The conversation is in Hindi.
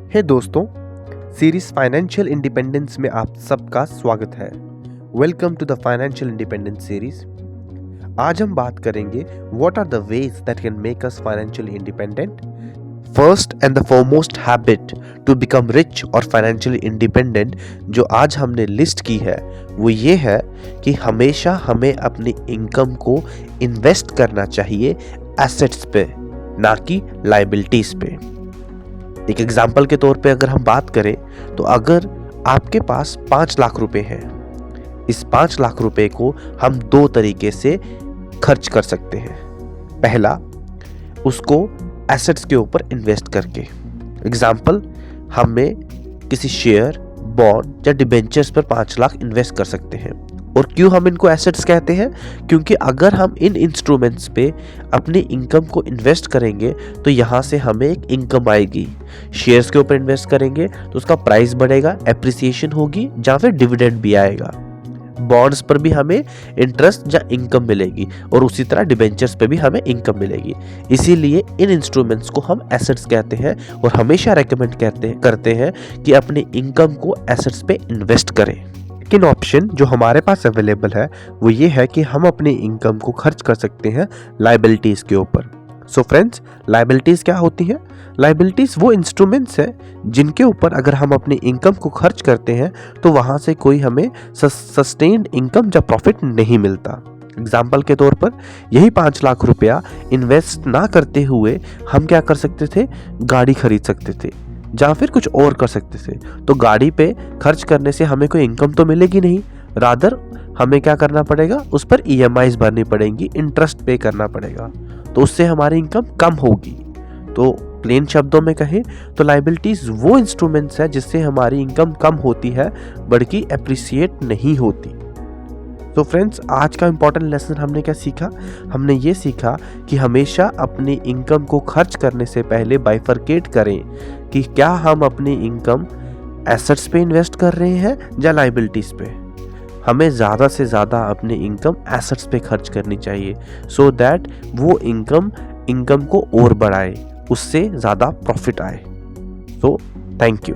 हे दोस्तों, सीरीज फाइनेंशियल इंडिपेंडेंस में आप सबका स्वागत है। Welcome to the financial independence series. आज हम बात करेंगे what are the ways that can make us financially independent. First and the foremost habit to become rich और फाइनेंशियली इंडिपेंडेंट जो आज हमने लिस्ट की है वो ये है कि हमेशा हमें अपनी इनकम को इन्वेस्ट करना चाहिए एसेट्स पे, ना कि लायबिलिटीज पे। एक एग्जाम्पल के तौर पे अगर हम बात करें तो अगर आपके पास 5 लाख रुपए हैं, इस 5 लाख रुपए को हम 2 तरीके से खर्च कर सकते हैं। पहला, उसको एसेट्स के ऊपर इन्वेस्ट करके। एग्जाम्पल, हमें किसी शेयर, बॉन्ड या डिबेंचर्स पर 5 लाख इन्वेस्ट कर सकते हैं। और क्यों हम इनको एसेट्स कहते हैं? क्योंकि अगर हम इन इंस्ट्रूमेंट्स पे अपनी इनकम को इन्वेस्ट करेंगे तो यहाँ से हमें एक इनकम आएगी। शेयर्स के ऊपर इन्वेस्ट करेंगे तो उसका प्राइस बढ़ेगा, एप्रिसिएशन होगी, या फिर डिविडेंड भी आएगा। बॉन्ड्स पर भी हमें इंटरेस्ट या इनकम मिलेगी और उसी तरह डिबेंचर्स पे भी हमें इनकम मिलेगी। इसीलिए इन इंस्ट्रूमेंट्स को हम एसेट्स कहते हैं और हमेशा रेकमेंड करते हैं कि अपनी इनकम को एसेट्स पे इन्वेस्ट करें। लेकिन ऑप्शन जो हमारे पास अवेलेबल है वो ये है कि हम अपनी इनकम को खर्च कर सकते हैं लायबिलिटीज के ऊपर। सो फ्रेंड्स, लायबिलिटीज क्या होती हैं? लायबिलिटीज वो इंस्ट्रूमेंट्स हैं जिनके ऊपर अगर हम अपनी इनकम को खर्च करते हैं तो वहाँ से कोई हमें सस्टेन्ड इनकम या प्रॉफिट नहीं मिलता। एग्जाम्पल के तौर पर यही 5 लाख रुपया इन्वेस्ट ना करते हुए हम क्या कर सकते थे? गाड़ी खरीद सकते थे या फिर कुछ और कर सकते थे। तो गाड़ी पे खर्च करने से हमें कोई इनकम तो मिलेगी नहीं, रादर हमें क्या करना पड़ेगा? उस पर EMIs भरनी पड़ेंगी, इंटरेस्ट पे करना पड़ेगा, तो उससे हमारी इनकम कम होगी। तो प्लेन शब्दों में कहें तो लायबिलिटीज वो इंस्ट्रूमेंट्स है जिससे हमारी इनकम कम होती है, बल्कि एप्रिसिएट नहीं होती। तो फ्रेंड्स, आज का इंपॉर्टेंट लेसन हमने क्या सीखा? हमने ये सीखा कि हमेशा अपनी इनकम को खर्च करने से पहले बाइफरकेट करें कि क्या हम अपनी इनकम एसेट्स पे इन्वेस्ट कर रहे हैं या लायबिलिटीज पे। हमें ज़्यादा से ज़्यादा अपनी इनकम एसेट्स पे खर्च करनी चाहिए सो दैट वो इनकम को और बढ़ाए, उससे ज़्यादा प्रॉफिट आए। So thank you.